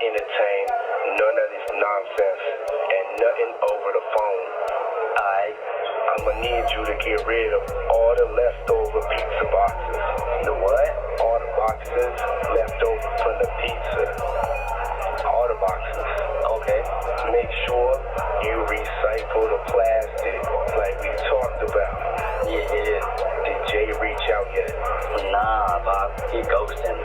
entertain none of this nonsense and nothing over the phone. I'm gonna need you to get rid of all the leftover pizza boxes. The what? All the boxes left over from the pizza. All the boxes. Okay. Make sure you recycle the plastic like we talked about. Yeah. Did Jay reach out yet? Nah, Bob. He ghosting.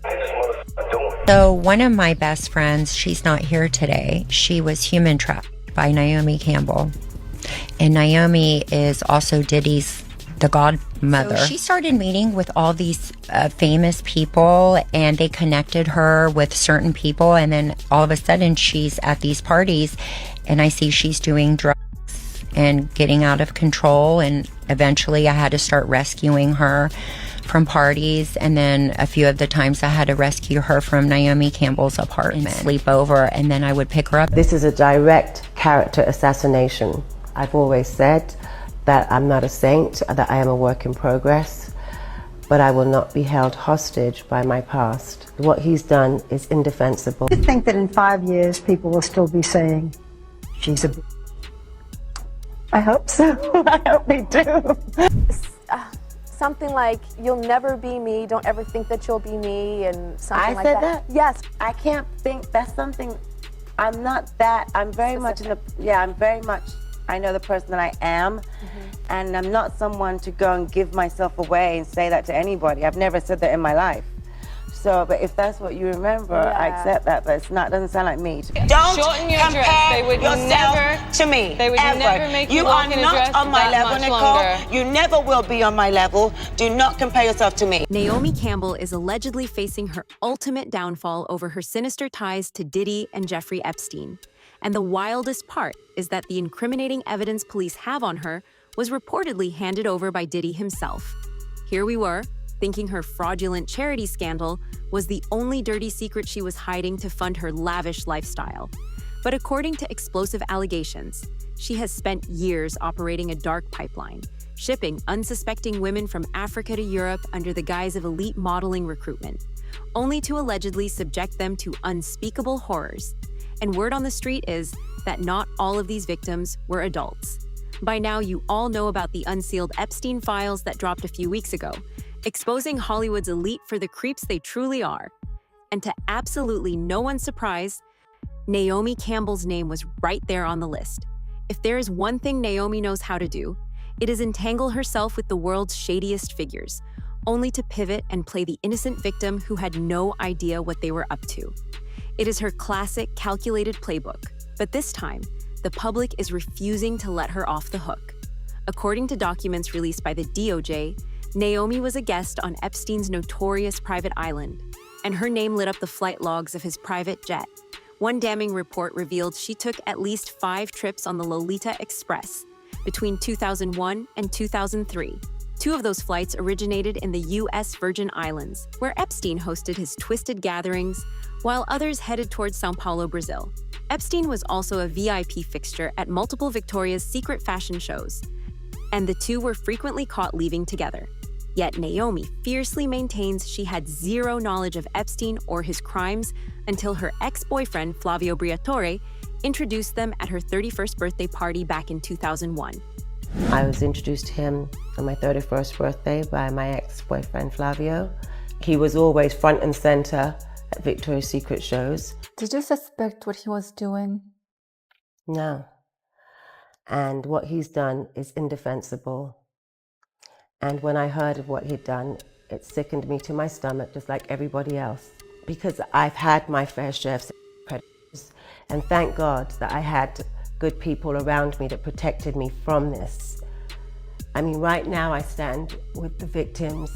This motherfucker doing. So one of my best friends, she's not here today. She was human trafficked by Naomi Campbell. And Naomi is also Diddy's the godmother. So she started meeting with all these famous people, and they connected her with certain people. And then all of a sudden she's at these parties, and I see she's doing drugs and getting out of control. And eventually I had to start rescuing her from parties. And then a few of the times I had to rescue her from Naomi Campbell's apartment, sleep over, and then I would pick her up. This is a direct character assassination. I've always said that I'm not a saint, that I am a work in progress, but I will not be held hostage by my past. What he's done is indefensible. I think that in 5 years, people will still be saying, she's a... I hope so. I hope they do. Something like, you'll never be me, don't ever think that you'll be me, and something like that. I said that? Yes. I can't think, that's something, I'm not that, I'm very much in the, I'm very much, I know the person that I am, and I'm not someone to go and give myself away and say that to anybody. I've never said that in my life. So, but if that's what you remember, I accept that, but it's not, doesn't sound like me. Don't compare yourself to me. They would never make you walk in a dress on my level, much Nicole. longer. You never will be on my level. Do not compare yourself to me. Naomi Campbell is allegedly facing her ultimate downfall over her sinister ties to Diddy and Jeffrey Epstein. And the wildest part is that the incriminating evidence police have on her was reportedly handed over by Diddy himself. Here we were, thinking her fraudulent charity scandal was the only dirty secret she was hiding to fund her lavish lifestyle. But according to explosive allegations, she has spent years operating a dark pipeline, shipping unsuspecting women from Africa to Europe under the guise of elite modeling recruitment, only to allegedly subject them to unspeakable horrors. And word on the street is that not all of these victims were adults. By now, you all know about the unsealed Epstein files that dropped a few weeks ago, exposing Hollywood's elite for the creeps they truly are. And to absolutely no one's surprise, Naomi Campbell's name was right there on the list. If there is one thing Naomi knows how to do, it is entangle herself with the world's shadiest figures, only to pivot and play the innocent victim who had no idea what they were up to. It is her classic, calculated playbook, but this time, the public is refusing to let her off the hook. According to documents released by the DOJ, Naomi was a guest on Epstein's notorious private island, and her name lit up the flight logs of his private jet. One damning report revealed she took at least 5 trips on the Lolita Express between 2001 and 2003. 2 of those flights originated in the U.S. Virgin Islands, where Epstein hosted his twisted gatherings, while others headed towards Sao Paulo, Brazil. Epstein was also a VIP fixture at multiple Victoria's Secret fashion shows, and the two were frequently caught leaving together. Yet Naomi fiercely maintains she had zero knowledge of Epstein or his crimes until her ex-boyfriend, Flavio Briatore, introduced them at her 31st birthday party back in 2001. I was introduced to him on my 31st birthday by my ex-boyfriend, Flavio. He was always front and center at Victoria's Secret shows. Did you suspect what he was doing? No. And what he's done is indefensible. And when I heard of what he'd done, it sickened me to my stomach, just like everybody else. Because I've had my fair share of predators, and thank God that I had good people around me that protected me from this. I mean, right now I stand with the victims.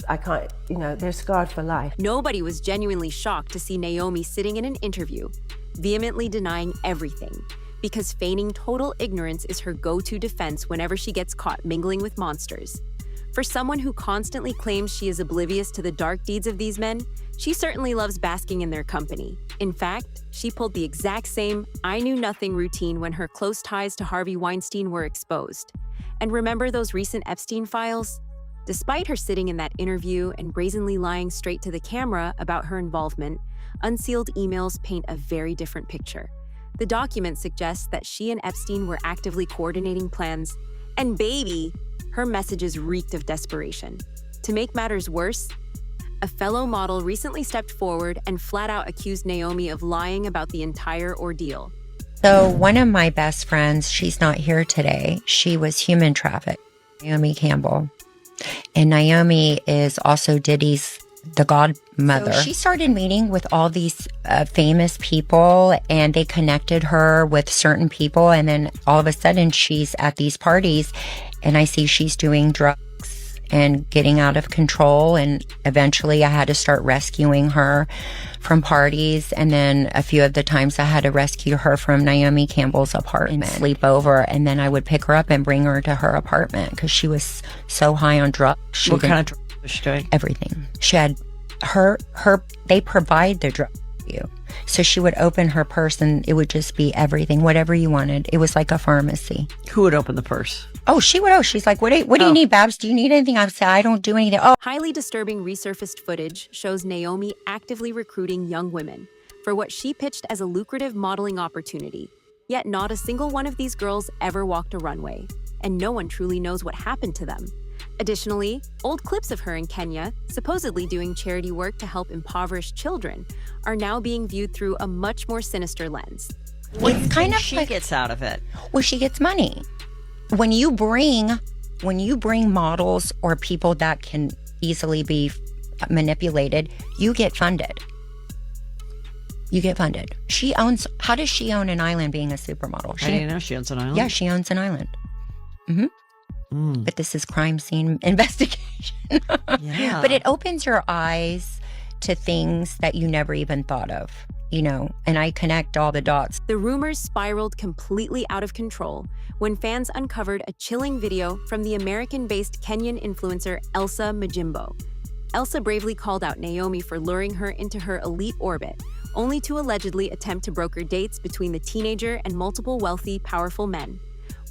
I can't, they're scarred for life. Nobody was genuinely shocked to see Naomi sitting in an interview, vehemently denying everything, because feigning total ignorance is her go-to defense whenever she gets caught mingling with monsters. For someone who constantly claims she is oblivious to the dark deeds of these men, she certainly loves basking in their company. In fact, she pulled the exact same I knew nothing routine when her close ties to Harvey Weinstein were exposed. And remember those recent Epstein files? Despite her sitting in that interview and brazenly lying straight to the camera about her involvement, unsealed emails paint a very different picture. The document suggests that she and Epstein were actively coordinating plans, and baby, her messages reeked of desperation. To make matters worse, a fellow model recently stepped forward and flat out accused Naomi of lying about the entire ordeal. So one of my best friends, she's not here today. She was human trafficked, Naomi Campbell. And Naomi is also Diddy's the godmother. So she started meeting with all these famous people, and they connected her with certain people. And then all of a sudden she's at these parties, and I see she's doing drugs and getting out of control. And eventually I had to start rescuing her from parties. And then a few of the times I had to rescue her from Naomi Campbell's apartment, sleep over. And then I would pick her up and bring her to her apartment because she was so high on drugs. What kind of drugs was she doing? Everything. She had they provide the drug for you. So she would open her purse and it would just be everything, whatever you wanted. It was like a pharmacy. Who would open the purse? Oh, she would. Oh, she's like, what do you need, Babs? Do you need anything? I would say, I don't do anything. Oh. Highly disturbing resurfaced footage shows Naomi actively recruiting young women for what she pitched as a lucrative modeling opportunity. Yet not a single one of these girls ever walked a runway, and no one truly knows what happened to them. Additionally, old clips of her in Kenya, supposedly doing charity work to help impoverished children, are now being viewed through a much more sinister lens. It's kind of she like, gets out of it. Well, she gets money. When you bring models or people that can easily be manipulated, you get funded. You get funded. How does she own an island being a supermodel? I didn't know she owns an island. Yeah, she owns an island. But this is crime scene investigation. Yeah. But it opens your eyes to things that you never even thought of, and I connect all the dots. The rumors spiraled completely out of control when fans uncovered a chilling video from the American-based Kenyan influencer Elsa Majimbo. Elsa bravely called out Naomi for luring her into her elite orbit, only to allegedly attempt to broker dates between the teenager and multiple wealthy, powerful men.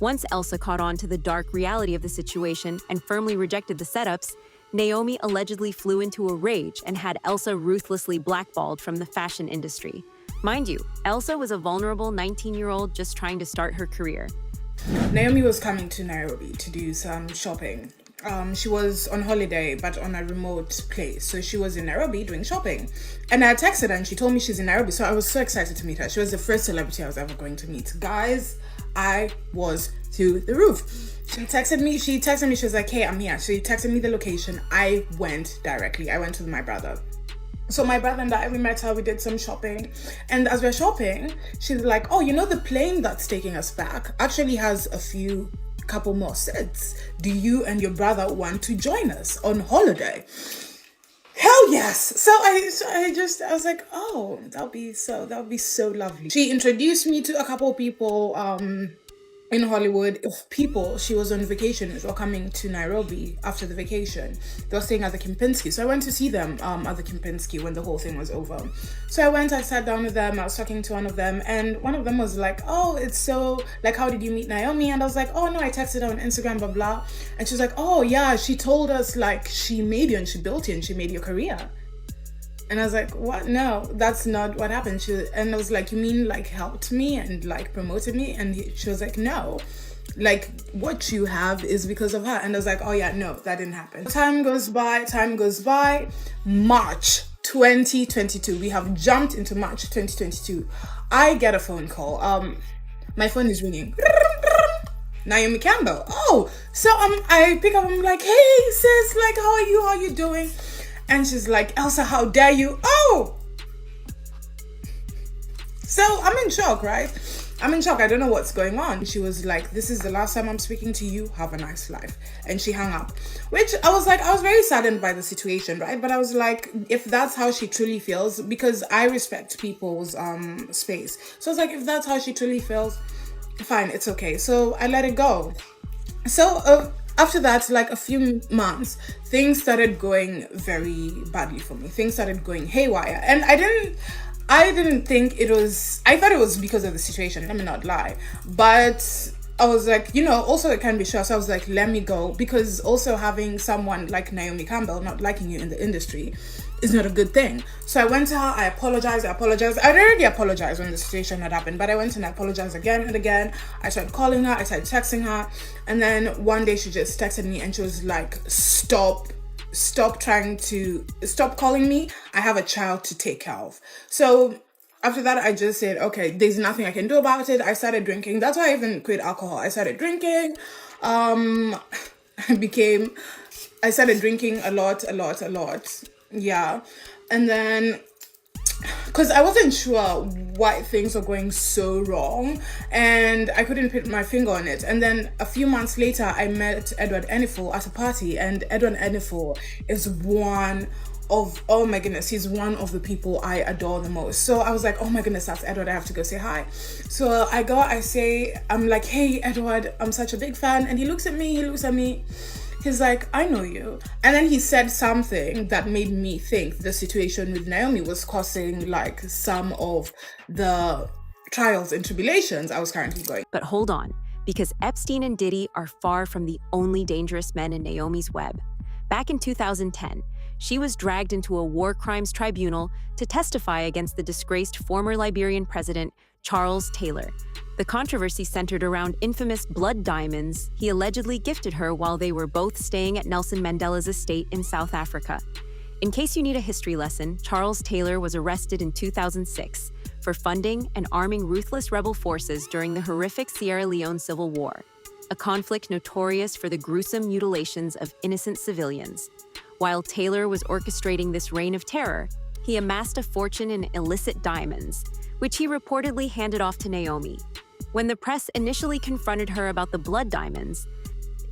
Once Elsa caught on to the dark reality of the situation and firmly rejected the setups, Naomi allegedly flew into a rage and had Elsa ruthlessly blackballed from the fashion industry. Mind you, Elsa was a vulnerable 19-year-old just trying to start her career. Naomi was coming to Nairobi to do some shopping. She was on holiday, but on a remote place. So she was in Nairobi doing shopping. And I texted her and she told me she's in Nairobi. So I was so excited to meet her. She was the first celebrity I was ever going to meet. Guys, I was through the roof. She texted me, she was like, hey, I'm here. She texted me the location. I went directly. I went with my brother. So my brother and I, we met her, we did some shopping. And as we're shopping, she's like, oh, the plane that's taking us back actually has a couple more seats. Do you and your brother want to join us on holiday? Hell yes. So I was like, oh, that would be so lovely. She introduced me to a couple of people in Hollywood. She was on vacation, were coming to Nairobi after the vacation. They were staying at the Kempinski. So I went to see them at the Kempinski when the whole thing was over. So I sat down with them. I was talking to one of them, and one of them was like, oh, it's so, like, how did you meet Naomi? And I was like, oh, no, I texted her on Instagram, blah, blah. And she was like, oh, yeah, she told us, like, she made you and she built you and she made your career. And I was like, what? No, that's not what happened. And I was like, you mean like helped me and like promoted me? And she was like, no, like what you have is because of her. And I was like, oh yeah, no, that didn't happen. Time goes by, March 2022. We have jumped into March 2022. I get a phone call. My phone is ringing. Naomi Campbell. Oh, so I pick up, I'm like, hey sis, like how are you doing? And she's like, Elsa, how dare you? Oh! So I'm in shock, right? I'm in shock. I don't know what's going on. She was like, this is the last time I'm speaking to you. Have a nice life. And she hung up. Which I was very saddened by the situation, right? But I was like, if that's how she truly feels, because I respect people's space. So I was like, if that's how she truly feels, fine, it's okay. So I let it go. So after that, like a few months, things started going very badly for me. Things started going haywire. And I didn't think it was, I thought it was because of the situation, let me not lie. But I was like, you know, also it can be short. So I was like, let me go. Because also having someone like Naomi Campbell not liking you in the industry is not a good thing. So I went to her, I apologized. I'd already apologized when the situation had happened, but I went and I apologized again and again. I started calling her, I started texting her. And then one day she just texted me and she was like, stop calling me. I have a child to take care of. So after that, I just said, okay, there's nothing I can do about it. I started drinking. That's why I even quit alcohol. I started drinking. I started drinking a lot. Yeah. And then, because I wasn't sure why things were going so wrong and I couldn't put my finger on it. And then a few months later, I met Edward Enninful at a party, and Edward Enninful is oh my goodness, he's one of the people I adore the most. So I was like, oh my goodness, that's Edward, I have to go say hi. So I'm like, hey Edward, I'm such a big fan. And he looks at me, he's like, I know you. And then he said something that made me think the situation with Naomi was causing like some of the trials and tribulations I was currently going. But hold on, because Epstein and Diddy are far from the only dangerous men in Naomi's web. Back in 2010, she was dragged into a war crimes tribunal to testify against the disgraced former Liberian president, Charles Taylor. The controversy centered around infamous blood diamonds he allegedly gifted her while they were both staying at Nelson Mandela's estate in South Africa. In case you need a history lesson, Charles Taylor was arrested in 2006 for funding and arming ruthless rebel forces during the horrific Sierra Leone Civil War, a conflict notorious for the gruesome mutilations of innocent civilians. While Taylor was orchestrating this reign of terror, he amassed a fortune in illicit diamonds, which he reportedly handed off to Naomi. When the press initially confronted her about the blood diamonds,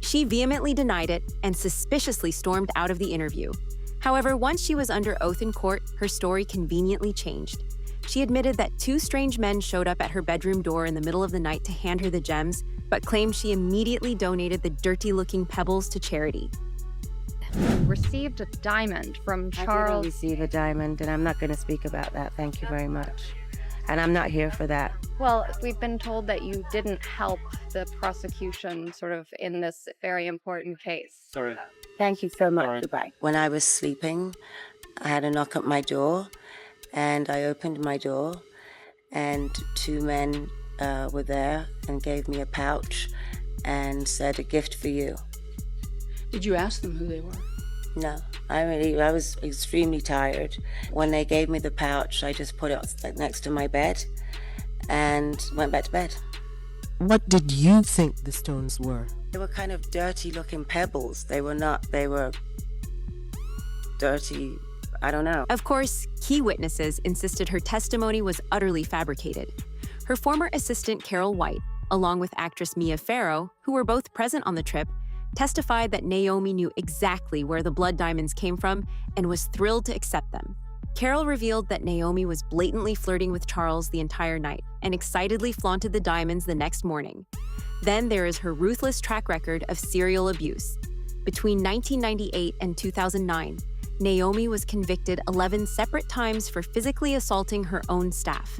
she vehemently denied it and suspiciously stormed out of the interview. However, once she was under oath in court, her story conveniently changed. She admitted that two strange men showed up at her bedroom door in the middle of the night to hand her the gems, but claimed she immediately donated the dirty-looking pebbles to charity. Received a diamond from Charles. I didn't receive a diamond, and I'm not going to speak about that. Thank you very much. And I'm not here for that. Well, we've been told that you didn't help the prosecution sort of in this very important case. Sorry. Thank you so much. Sorry. Goodbye. When I was sleeping, I had a knock at my door, and I opened my door, and two men were there and gave me a pouch and said, "A gift for you." Did you ask them who they were? No, I was extremely tired. When they gave me the pouch, I just put it next to my bed and went back to bed. What did you think the stones were? They were kind of dirty looking pebbles. They were dirty, I don't know. Of course, key witnesses insisted her testimony was utterly fabricated. Her former assistant, Carol White, along with actress Mia Farrow, who were both present on the trip, testified that Naomi knew exactly where the blood diamonds came from and was thrilled to accept them. Carol revealed that Naomi was blatantly flirting with Charles the entire night and excitedly flaunted the diamonds the next morning. Then there is her ruthless track record of serial abuse. Between 1998 and 2009, Naomi was convicted 11 separate times for physically assaulting her own staff.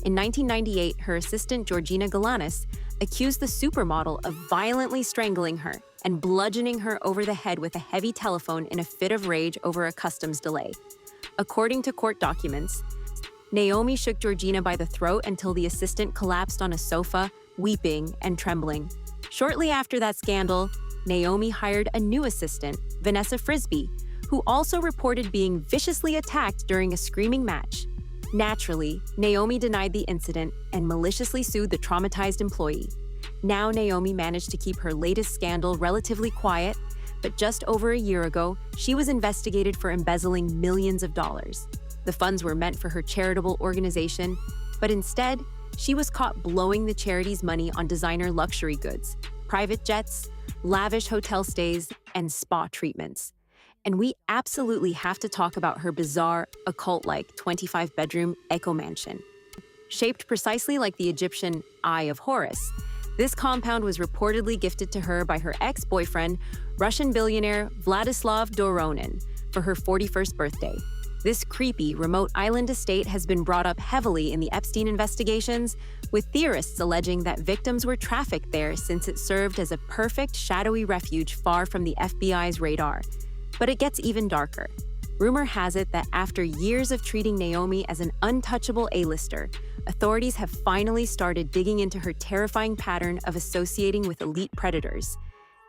In 1998, her assistant Georgina Galanis accused the supermodel of violently strangling her and bludgeoning her over the head with a heavy telephone in a fit of rage over a customs delay. According to court documents, Naomi shook Georgina by the throat until the assistant collapsed on a sofa, weeping and trembling. Shortly after that scandal, Naomi hired a new assistant, Vanessa Frisbee, who also reported being viciously attacked during a screaming match. Naturally, Naomi denied the incident and maliciously sued the traumatized employee. Now Naomi managed to keep her latest scandal relatively quiet, but just over a year ago, she was investigated for embezzling millions of dollars. The funds were meant for her charitable organization, but instead, she was caught blowing the charity's money on designer luxury goods, private jets, lavish hotel stays, and spa treatments. And we absolutely have to talk about her bizarre, occult-like 25-bedroom Echo Mansion. Shaped precisely like the Egyptian Eye of Horus, this compound was reportedly gifted to her by her ex-boyfriend, Russian billionaire Vladislav Doronin, for her 41st birthday. This creepy, remote island estate has been brought up heavily in the Epstein investigations, with theorists alleging that victims were trafficked there since it served as a perfect, shadowy refuge far from the FBI's radar. But it gets even darker. Rumor has it that after years of treating Naomi as an untouchable A-lister, authorities have finally started digging into her terrifying pattern of associating with elite predators.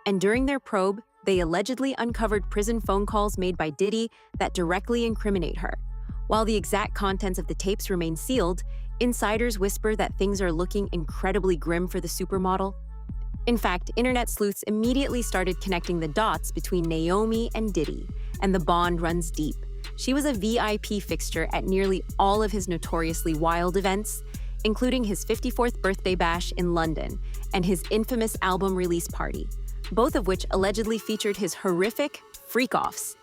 And during their probe, they allegedly uncovered prison phone calls made by Diddy that directly incriminate her. While the exact contents of the tapes remain sealed, insiders whisper that things are looking incredibly grim for the supermodel. In fact, internet sleuths immediately started connecting the dots between Naomi and Diddy, and the bond runs deep. She was a VIP fixture at nearly all of his notoriously wild events, including his 54th birthday bash in London and his infamous album release party, both of which allegedly featured his horrific freak-offs.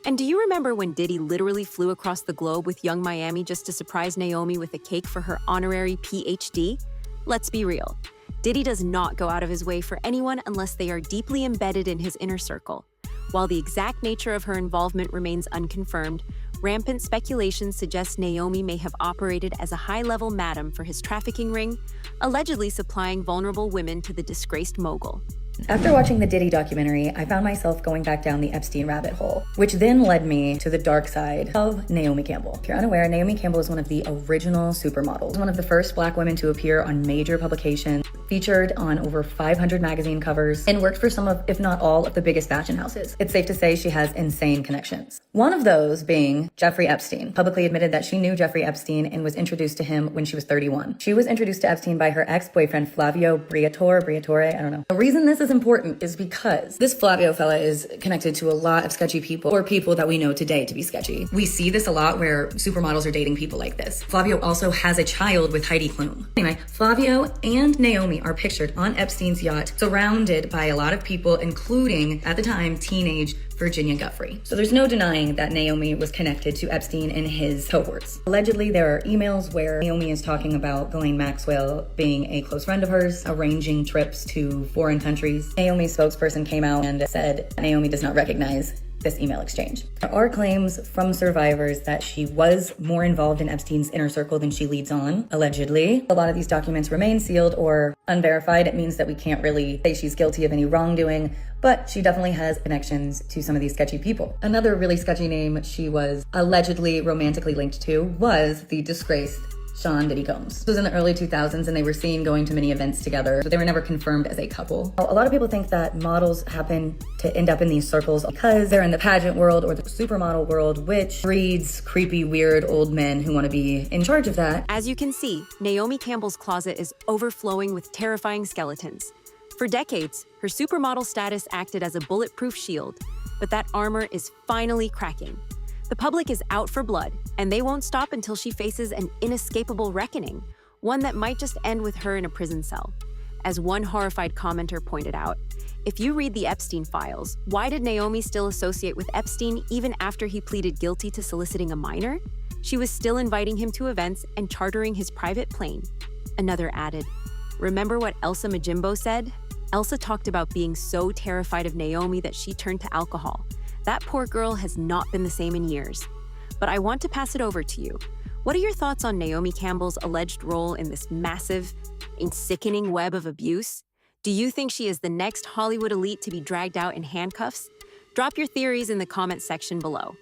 And do you remember when Diddy literally flew across the globe with Young Miami just to surprise Naomi with a cake for her honorary PhD? Let's be real. Diddy does not go out of his way for anyone unless they are deeply embedded in his inner circle. While the exact nature of her involvement remains unconfirmed, rampant speculation suggests Naomi may have operated as a high-level madam for his trafficking ring, allegedly supplying vulnerable women to the disgraced mogul. After watching the Diddy documentary, I found myself going back down the Epstein rabbit hole, which then led me to the dark side of Naomi Campbell. If you're unaware, Naomi Campbell is one of the original supermodels, one of the first Black women to appear on major publications, featured on over 500 magazine covers, and worked for some of, if not all, of the biggest fashion houses. It's safe to say she has insane connections. One of those being Jeffrey Epstein, publicly admitted that she knew Jeffrey Epstein and was introduced to him when she was 31. She was introduced to Epstein by her ex-boyfriend Flavio Briatore, I don't know. The reason this is important is because this Flavio fella is connected to a lot of sketchy people, or people that we know today to be sketchy. We see this a lot where supermodels are dating people like this. Flavio also has a child with Heidi Klum. Anyway, Flavio and Naomi are pictured on Epstein's yacht, surrounded by a lot of people, including, at the time, teenage Virginia Guffrey. So there's no denying that Naomi was connected to Epstein and his cohorts. Allegedly, there are emails where Naomi is talking about Ghislaine Maxwell being a close friend of hers, arranging trips to foreign countries. Naomi's spokesperson came out and said Naomi does not recognize this email exchange. There are claims from survivors that she was more involved in Epstein's inner circle than she leads on, allegedly. A lot of these documents remain sealed or unverified. It means that we can't really say she's guilty of any wrongdoing, but she definitely has connections to some of these sketchy people. Another really sketchy name she was allegedly romantically linked to was the disgraced Sean Diddy Combs. This was in the early 2000s and they were seen going to many events together, but they were never confirmed as a couple. A lot of people think that models happen to end up in these circles because they're in the pageant world or the supermodel world, which breeds creepy, weird old men who want to be in charge of that. As you can see, Naomi Campbell's closet is overflowing with terrifying skeletons. For decades, her supermodel status acted as a bulletproof shield, but that armor is finally cracking. The public is out for blood, and they won't stop until she faces an inescapable reckoning, one that might just end with her in a prison cell. As one horrified commenter pointed out, if you read the Epstein files, why did Naomi still associate with Epstein even after he pleaded guilty to soliciting a minor? She was still inviting him to events and chartering his private plane. Another added, remember what Elsa Majimbo said? Elsa talked about being so terrified of Naomi that she turned to alcohol. That poor girl has not been the same in years. But I want to pass it over to you. What are your thoughts on Naomi Campbell's alleged role in this massive and sickening web of abuse? Do you think she is the next Hollywood elite to be dragged out in handcuffs? Drop your theories in the comments section below.